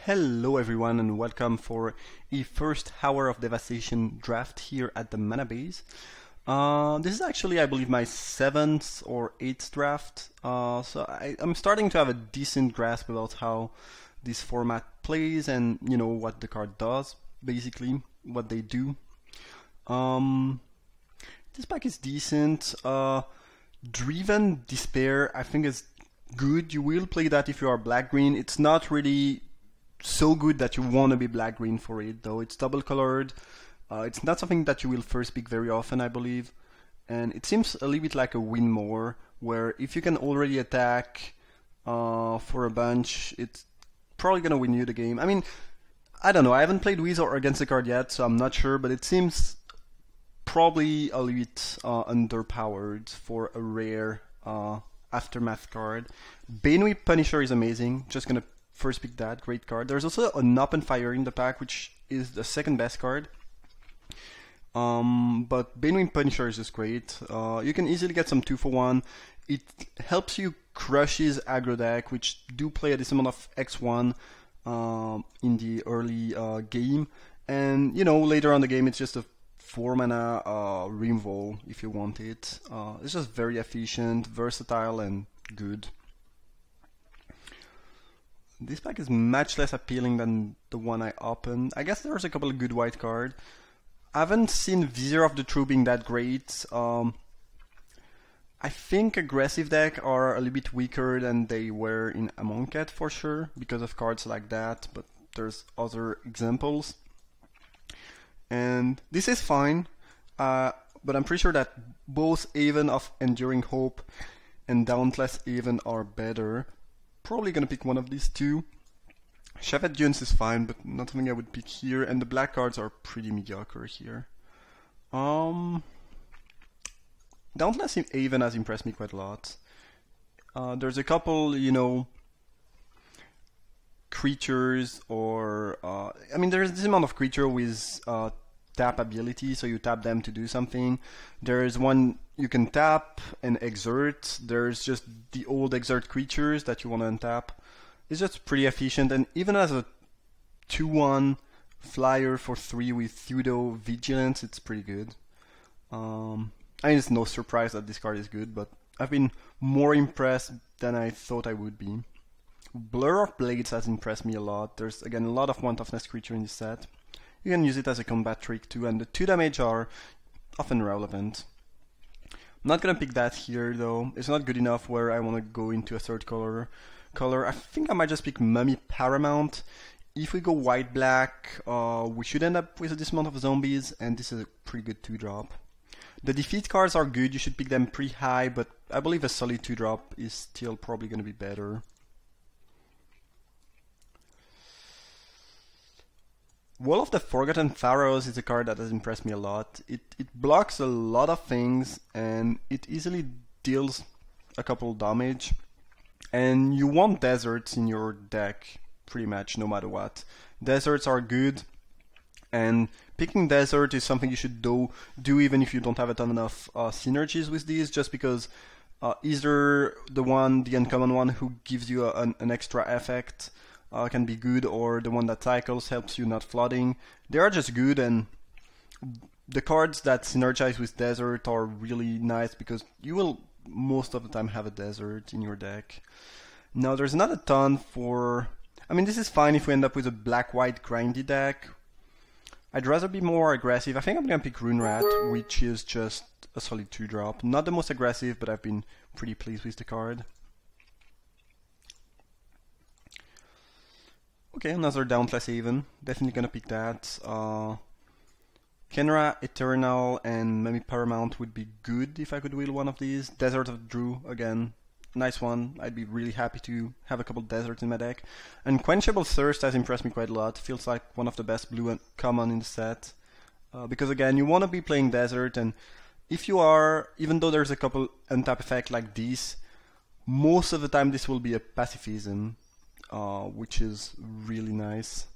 Hello everyone and welcome for a first Hour of Devastation draft here at the Mana Base. This is actually, I believe, my 7th or 8th draft, so I'm starting to have a decent grasp about how this format plays and, you know, what the card does, basically, what they do. This pack is decent. Driven Despair, I think, is good. You will play that if you are black-green. It's not really so good that you want to be black-green for it, though. It's double-colored. It's not something that you will first pick very often, I believe. And it seems a little bit like a win more, where if you can already attack for a bunch, it's probably going to win you the game. I mean, I don't know. I haven't played with or against the card yet, so I'm not sure, but it seems probably a little bit underpowered for a rare Aftermath card. Banewave Punisher is amazing. Just going to first pick that, great card. There's also an Open Fire in the pack, which is the second best card. But Banewave Punisher is just great. You can easily get some 2-for-1. It helps you crush his aggro deck, which do play a decent amount of X1 in the early game. And, you know, later on the game, it's just a 4-mana removal if you want it. It's just very efficient, versatile, and good. This pack is much less appealing than the one I opened. I guess there's a couple of good white cards. I haven't seen Vizier of the True being that great. I think aggressive deck are a little bit weaker than they were in Amonkhet for sure, because of cards like that, but there's other examples. And this is fine, but I'm pretty sure that both Haven of Enduring Hope and Dauntless Haven are better. Probably gonna pick one of these two. Shepherd Dunes is fine, but not something I would pick here, and the black cards are pretty mediocre here. Dauntless Haven has impressed me quite a lot. There's a couple, you know, creatures, or I mean, there's this amount of creature with tap ability, so you tap them to do something. There's one you can tap and exert. There's just the old exert creatures that you want to untap. It's just pretty efficient, and even as a 2-1 flyer for 3 with Pseudo Vigilance, it's pretty good. I mean, it's no surprise that this card is good, but I've been more impressed than I thought I would be. Blur of Blades has impressed me a lot. There's, again, a lot of one-toughness creature in this set. You can use it as a combat trick too, and the 2 damage are often relevant. I'm not gonna pick that here though. It's not good enough where I want to go into a third color. I think I might just pick Mummy Paramount. If we go white-black, we should end up with a decent amount of zombies, and this is a pretty good 2-drop. The defeat cards are good. You should pick them pretty high, but I believe a solid 2-drop is still probably gonna be better. Wall of the Forgotten Pharaohs is a card that has impressed me a lot. It blocks a lot of things, and it easily deals a couple damage. And you want deserts in your deck, pretty much, no matter what. Deserts are good, and picking desert is something you should do even if you don't have a ton of synergies with these, just because either the uncommon one who gives you an extra effect can be good, or the one that cycles helps you not flooding. They are just good, and the cards that synergize with desert are really nice because you will most of the time have a desert in your deck. Now there's not a ton for... I mean, this is fine if we end up with a black-white grindy deck. I'd rather be more aggressive. I think I'm gonna pick Rune Rat, which is just a solid 2-drop. Not the most aggressive, but I've been pretty pleased with the card. Okay, another Dauntless Haven. Definitely gonna pick that. Kenra, Eternal, and maybe Paramount would be good if I could wheel one of these. Desert of Drew, again, nice one. I'd be really happy to have a couple deserts in my deck. And Quenchable Thirst has impressed me quite a lot. Feels like one of the best blue and common in the set. Because again, you want to be playing desert, and if you are, even though there's a couple untap effect like this, most of the time this will be a pacifism. Which is really nice.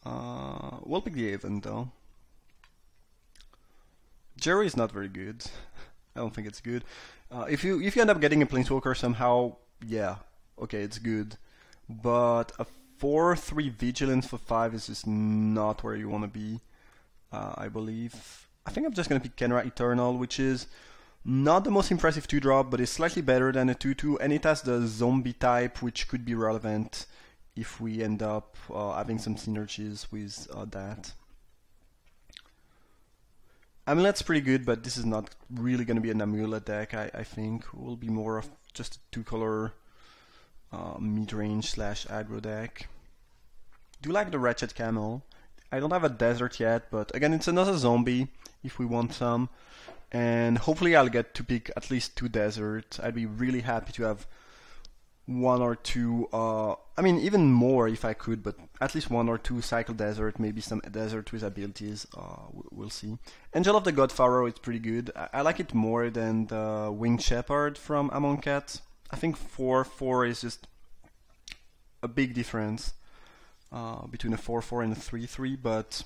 We'll pick the Haven though. Jerry is not very good. I don't think it's good. If you end up getting a Planeswalker somehow, yeah, okay, it's good. But a 4/3 vigilance for 5 is just not where you want to be, I believe. I think I'm just going to pick Kenra Eternal, which is not the most impressive 2-drop, but it's slightly better than a 2/2, and it has the zombie type, which could be relevant if we end up having some synergies with that. Amulet's pretty good, but this is not really going to be an Amulet deck, I think. It will be more of just a 2-color mid-range / aggro deck. Do like the Wretched Camel. I don't have a desert yet, but again, it's another zombie if we want some. And hopefully I'll get to pick at least 2 desert. I'd be really happy to have 1 or 2, I mean even more if I could, but at least 1 or 2 cycle desert, maybe some desert with abilities, we'll see. Angel of the God Pharaoh is pretty good. I like it more than the Winged Shepherd from Amonkhet. I think 4/4 is just a big difference between a 4/4 and a 3/3, but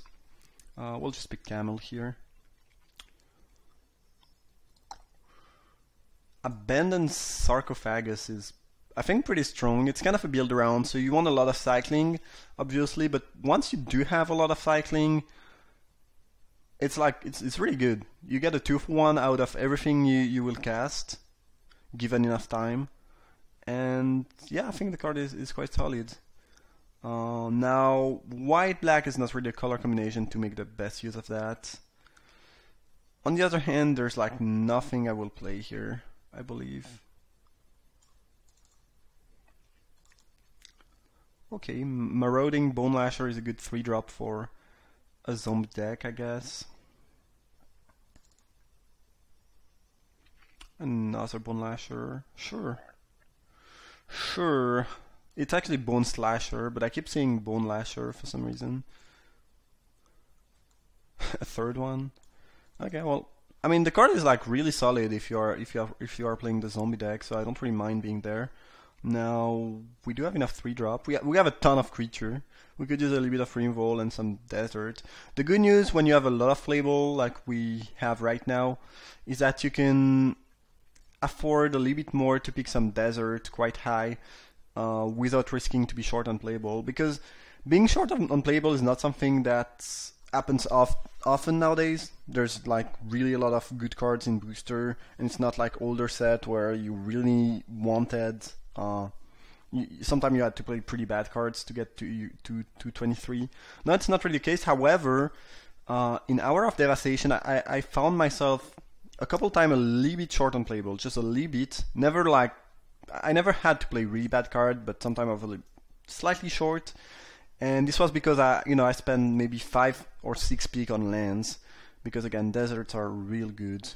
we'll just pick Camel here. Abandoned Sarcophagus is, I think, pretty strong. It's kind of a build around, so you want a lot of cycling, obviously, but once you do have a lot of cycling, it's like, it's really good. You get a 2-for-1 out of everything you will cast, given enough time. And yeah, I think the card is quite solid. Now, white-black is not really a color combination to make the best use of that. On the other hand, there's like nothing I will play here, I believe. Okay, Marauding Bone Lasher is a good 3-drop for a zombie deck, I guess. Another Bone Lasher, sure. Sure. It's actually Bone Slasher, but I keep saying Bone Lasher for some reason. A 3rd one. Okay, well, I mean the card is like really solid if you are playing the zombie deck, so I don't really mind being there. Now we do have enough 3-drop. We have a ton of creature. We could use a little bit of Rainfall and some desert. The good news when you have a lot of playable like we have right now is that you can afford a little bit more to pick some desert quite high without risking to be short on playable, because being short on playable is not something that happens often nowadays. There's like really a lot of good cards in booster, and it's not like older set where you really wanted sometimes you had to play pretty bad cards to get to 23. No, it's not really the case. However, in Hour of Devastation, I found myself a couple times a little bit short on playable, just a little bit. Never like, I never had to play really bad card, but sometimes I was slightly short. And this was because I spent maybe 5 or 6 pick on lands, because again, deserts are real good.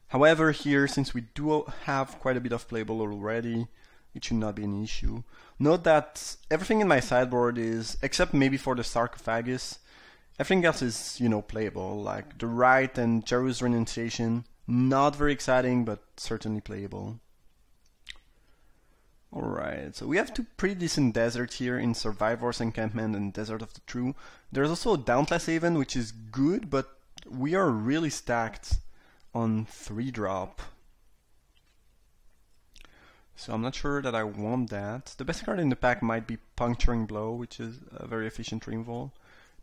However, here, since we do have quite a bit of playable already, it should not be an issue. Note that everything in my sideboard is, except maybe for the Sarcophagus, everything else is, playable. Like the Rite and Jeru's Renunciation, not very exciting, but certainly playable. Alright, so we have 2 pretty decent deserts here in Survivor's Encampment and Desert of the True. There's also Dauntless Haven, which is good, but we are really stacked on 3-drop. So I'm not sure that I want that. The best card in the pack might be Puncturing Blow, which is a very efficient removal.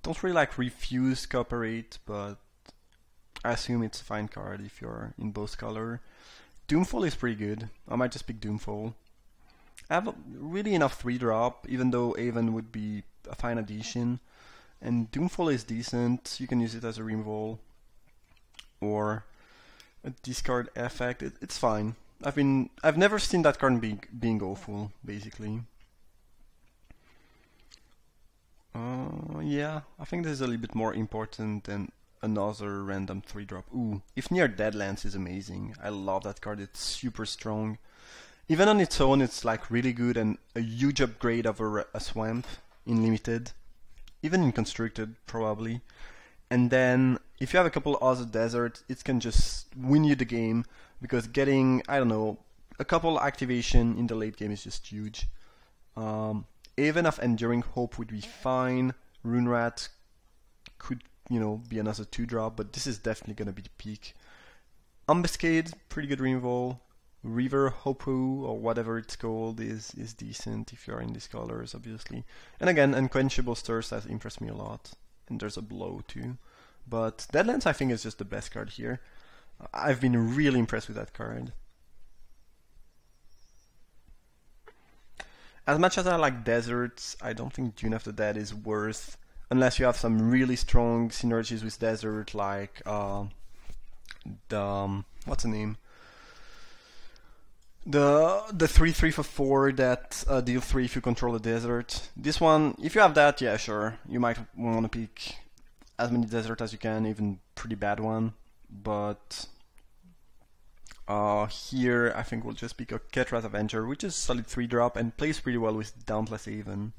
Don't really like Refuse Cooperate, but I assume it's a fine card if you're in both color. Doomfall is pretty good. I might just pick Doomfall. I have really enough 3-drop, even though Haven would be a fine addition. And Doomfall is decent. You can use it as a removal or a discard effect. It's fine. I've never seen that card being awful, basically. Yeah, I think this is a little bit more important than another random 3-drop. Ooh, If Near Deadlands is amazing. I love that card. It's super strong. Even on its own, it's like really good and a huge upgrade over a Swamp in Limited. Even in Constructed, probably. And then, if you have a couple other deserts, it can just win you the game, because getting, I don't know, a couple activation in the late game is just huge. Haven of Enduring Hope would be fine. Rune Rat could, be another 2-drop, but this is definitely going to be the peak. Ambuscade, pretty good removal. River Hopu or whatever it's called is decent if you're in these colors, obviously. And again, Unquenchable Thirst has impressed me a lot. And there's a Blow too. But Deadlands I think is just the best card here. I've been really impressed with that card. As much as I like Deserts, I don't think Dune of the Dead is worth, unless you have some really strong synergies with Desert, like what's the name? The 3/3 for 4 that deal 3 if you control the desert. This one, if you have that, yeah, sure, you might want to pick as many desert as you can, even pretty bad one. But here I think we'll just pick a Ketra's Avenger, which is solid 3-drop and plays pretty well with Dauntless Haven.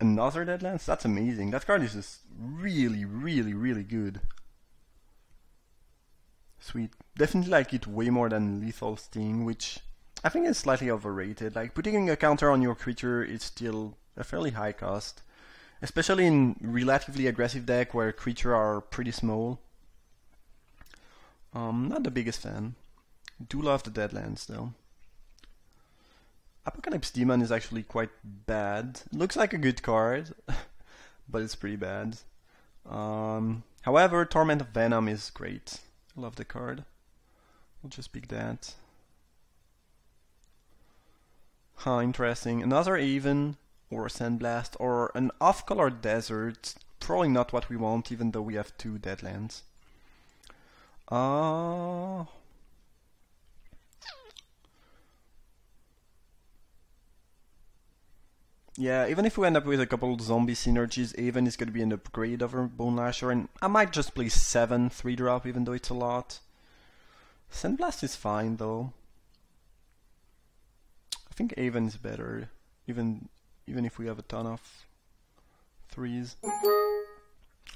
Another Deadlands? That's amazing. That card is just really, really, really good. Sweet. Definitely like it way more than Lethal Sting, which I think is slightly overrated. Like, putting a counter on your creature is still a fairly high cost, especially in relatively aggressive deck where creatures are pretty small. Not the biggest fan. Do love the Deadlands though. Apocalypse Demon is actually quite bad. Looks like a good card, but it's pretty bad. However, Torment of Venom is great. Love the card. We'll just pick that. Interesting. Another Haven, or a Sandblast, or an off-color Desert. Probably not what we want, even though we have 2 Deadlands. Yeah, even if we end up with a couple zombie synergies, Haven is going to be an upgrade over Bone Lasher, and I might just play 7 3-drop, even though it's a lot. Sandblast is fine, though. I think Haven is better, even if we have a ton of 3s.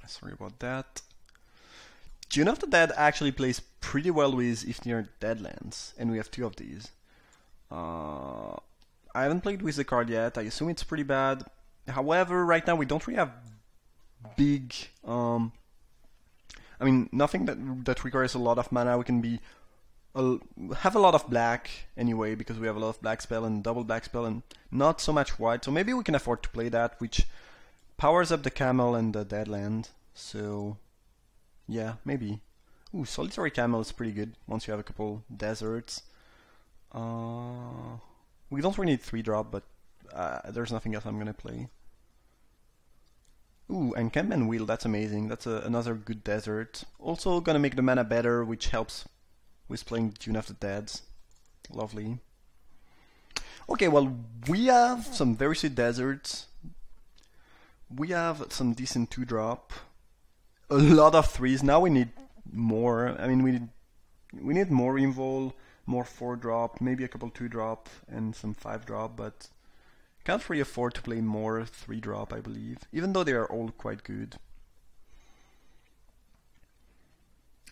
Sorry about that. Dune of the Dead actually plays pretty well with Ifnir Deadlands, and we have 2 of these. I haven't played with the card yet. I assume it's pretty bad. However, right now we don't really have big... I mean, nothing that requires a lot of mana. We can be have a lot of black anyway, because we have a lot of black spell and double black spell and not so much white. So maybe we can afford to play that, which powers up the Camel and the Deadland. So, yeah, maybe. Ooh, Solitary Camel is pretty good once you have a couple deserts. We don't really need 3-drop, but there's nothing else I'm gonna play. Ooh, Encampment Wheel, that's amazing. That's another good desert. Also gonna make the mana better, which helps with playing Dune of the Dead. Lovely. Okay, well, we have some very sweet deserts. We have some decent 2-drop. A lot of 3s. Now we need more. I mean, we need more Invol, more 4-drop, maybe a couple 2-drop and some 5-drop, but can't really afford to play more 3-drop, I believe, even though they are all quite good.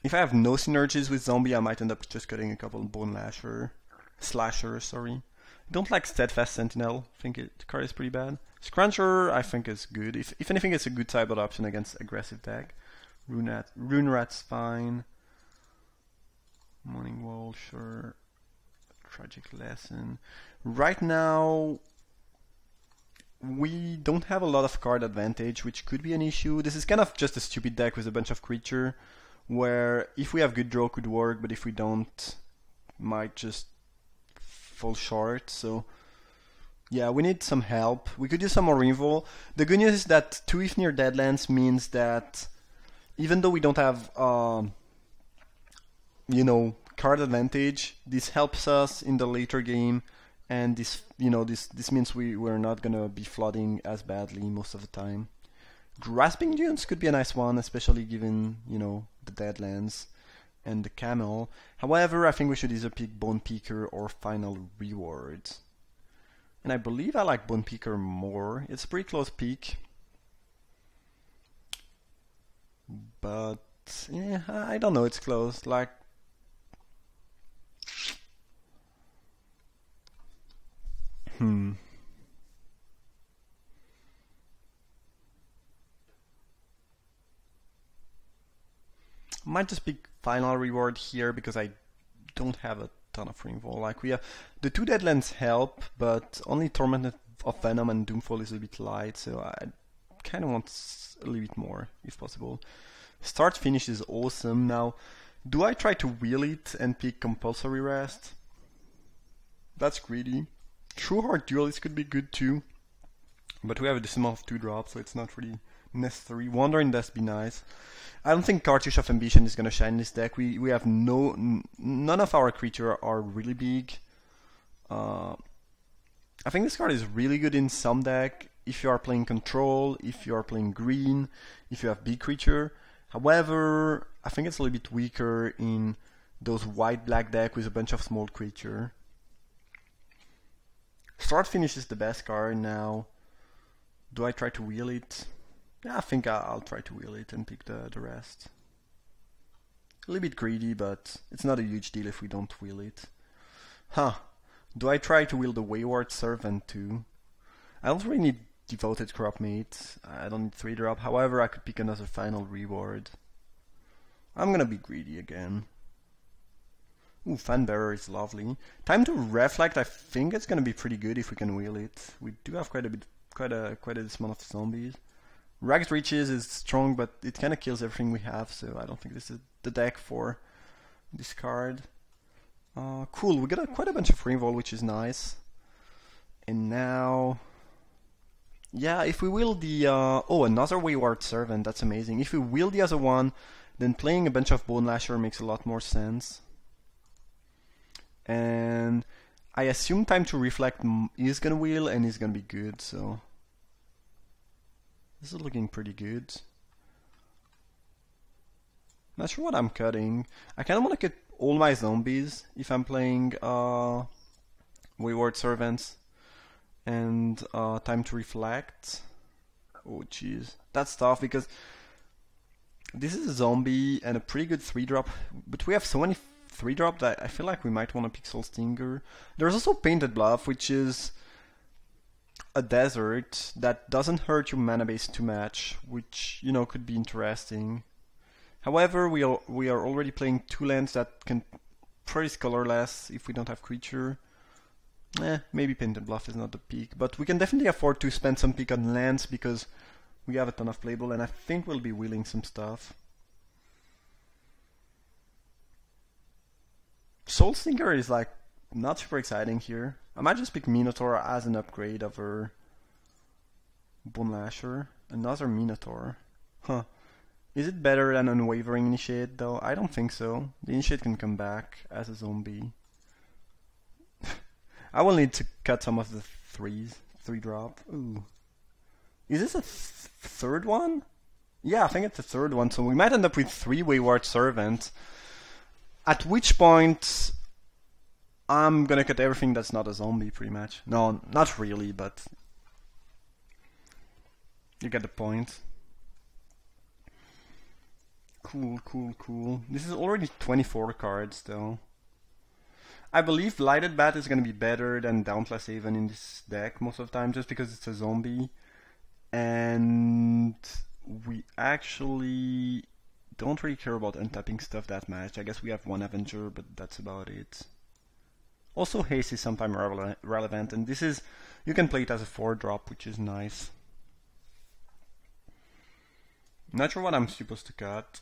If I have no synergies with Zombie, I might end up just cutting a couple Bone Slasher, sorry. I don't like Steadfast Sentinel, I think the card is pretty bad. Scruncher, I think is good. If anything, it's a good sideboard option against aggressive deck. Rune Rat's fine. Morning Wall, sure. Tragic Lesson. Right now, we don't have a lot of card advantage, which could be an issue. This is kind of just a stupid deck with a bunch of creature, where if we have good draw could work, but if we don't, might just fall short. So yeah, we need some help. We could use some more Invol. The good news is that 2 Ifnir Deadlands means that even though we don't have card advantage, this helps us in the later game, and this means we're not gonna be flooding as badly most of the time. Grasping Dunes could be a nice one, especially given the Deadlands and the Camel. However, I think we should either pick Bone Picker or Final Reward. And I believe I like Bone Picker more. It's a pretty close pick. But yeah, I don't know, it's close. Like, might just pick final reward here because I don't have a ton of removal. Like we have the 2 Deadlands help, but only Torment of Venom and Doomfall is a bit light, so I kind of want a little bit more if possible. Start finish is awesome. Now, do I try to wheel it and pick compulsory rest? That's greedy. True Heart Duelist could be good too, but we have a decimal of 2 drops, so it's not really necessary. Wandering Death be nice. I don't think Cartouche of Ambition is gonna shine this deck. We have none of our creatures are really big. I think this card is really good in some deck if you are playing control, if you are playing green, if you have big creature. However, I think it's a little bit weaker in those white-black deck with a bunch of small creature. Start Finish is the best card now. Do I try to wheel it? Yeah, I think I'll try to wheel it and pick the rest. A little bit greedy, but it's not a huge deal if we don't wheel it. Huh. Do I try to wheel the Wayward Servant too? I don't really need Devoted Crop Mate. I don't need 3-drop. However, I could pick another final reward. I'm gonna be greedy again. Ooh, Fanbearer is lovely. Time to Reflect, I think it's gonna be pretty good if we can wheel it. We do have quite a amount of zombies. Ragged Riches is strong, but it kinda kills everything we have, so I don't think this is the deck for this card. Cool, we got quite a bunch of removal, which is nice. And now... yeah, if we wheel the... oh, another Wayward Servant, that's amazing. If we wheel the other one, then playing a bunch of Bone Lasher makes a lot more sense. And I assume Time to Reflect is gonna wheel and is gonna be good, so this is looking pretty good. Not sure what I'm cutting. I kinda wanna cut all my zombies if I'm playing Wayward Servants and Time to Reflect. Oh jeez, that's tough because this is a zombie and a pretty good 3-drop, but we have so many 3-drop that I feel like we might want to pick Soul Stinger. There's also Painted Bluff, which is a desert that doesn't hurt your mana base too much, which, you know, could be interesting. However, we are already playing 2 lands that can pretty colorless if we don't have creature. Maybe Painted Bluff is not the peak, but we can definitely afford to spend some pick on lands because we have a ton of playable, and I think we'll be wheeling some stuff. Soul Stinker is like not super exciting here. I might just pick Minotaur as an upgrade over Bone Lasher. Another Minotaur. Huh. Is it better than Unwavering Initiate though? I don't think so. The Initiate can come back as a zombie. I will need to cut some of the 3-drop. Ooh. Is this a third one? Yeah, I think it's the third one, so we might end up with 3 Wayward Servants. At which point, I'm gonna cut everything that's not a zombie, pretty much. No, not really, but you get the point. Cool, cool, cool. This is already 24 cards, though. I believe Lighted Bat is gonna be better than Dauntless Haven in this deck most of the time, just because it's a zombie. And we actually don't really care about untapping stuff that much. I guess we have 1 Avenger, but that's about it. Also, Haste is sometimes relevant, and this is... you can play it as a 4-drop, which is nice. Not sure what I'm supposed to cut.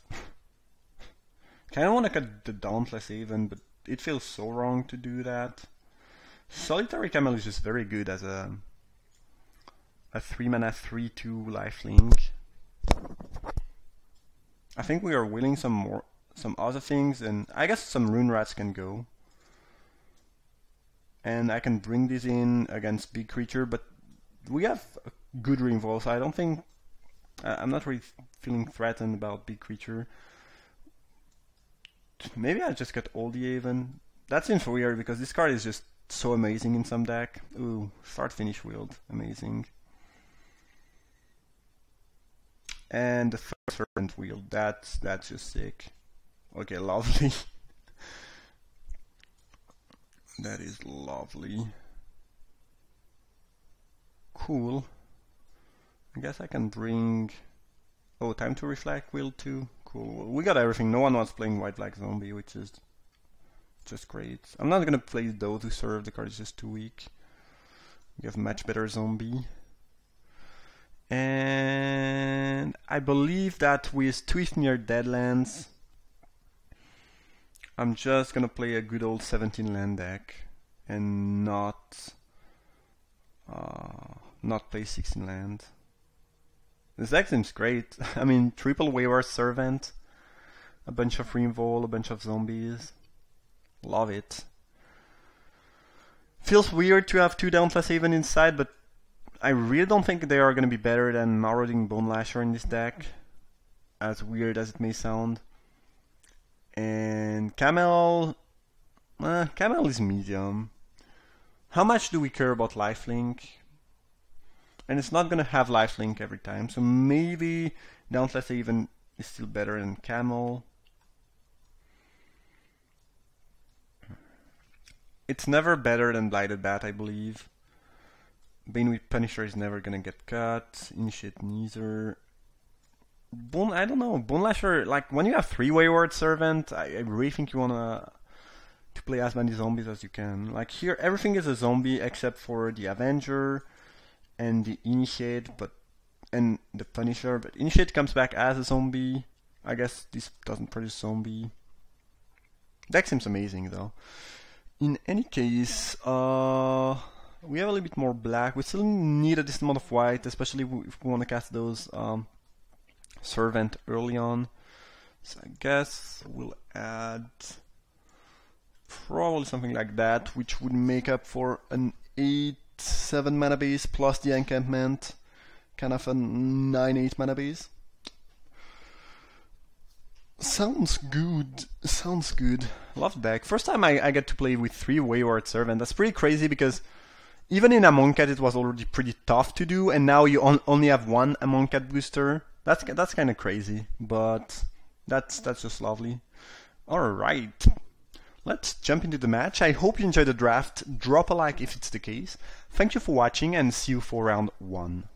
Kinda wanna cut the Dauntless Haven, but it feels so wrong to do that. Solitary Camel is just very good as a 3-mana 3/2 lifelink. I think we are willing some other things, and I guess some Rune Rats can go. And I can bring this in against big creature, but we have a good removal, so I don't think... I'm not really feeling threatened about big creature. Maybe I just got all the Haven. That seems weird, because this card is just so amazing in some deck. Ooh, Start Finish Wield, amazing. And the third Serpent Wield, that's just sick. Okay, lovely. That is lovely. Cool. I guess I can bring... oh, Time to Reflect Wield too. cool. We got everything. No one was playing white black zombie, which is just great. I'm not gonna play those who serve. The card is just too weak. We have much better zombie. And I believe that with Twist Near Deadlands, I'm just gonna play a good old 17 land deck and not play 16 land. This deck seems great. I mean, triple Wayward Servant, a bunch of Reinvol, a bunch of zombies. Love it. Feels weird to have 2 Dauntless Haven inside, but I really don't think they are going to be better than Marauding Bone Lasher in this deck, as weird as it may sound. And Camel is medium. How much do we care about lifelink? And it's not going to have lifelink every time, so maybe Dauntless Haven is still better than Camel. It's never better than Blighted Bat, I believe. Banewheel Punisher is never gonna get cut. Initiate neither. I don't know. Bone Lasher, like when you have 3 Wayward Servant, I really think you wanna to play as many zombies as you can. Like here, everything is a zombie except for the Avenger and the Initiate, and the Punisher. But Initiate comes back as a zombie. I guess this doesn't produce zombie. Deck seems amazing though. In any case, we have a little bit more black. We still need a decent amount of white, especially if we want to cast those Servant early on. So I guess we'll add probably something like that, which would make up for an 8/7 mana base plus the encampment, kind of a 9/8 mana base. Sounds good. Sounds good. Love the deck. First time I get to play with 3 Wayward Servant. That's pretty crazy because even in Amonkhet it was already pretty tough to do, and now you only have 1 Amonkhet booster. That's kind of crazy, but that's just lovely. All right, let's jump into the match. I hope you enjoyed the draft. Drop a like if it's the case. Thank you for watching, and see you for round 1.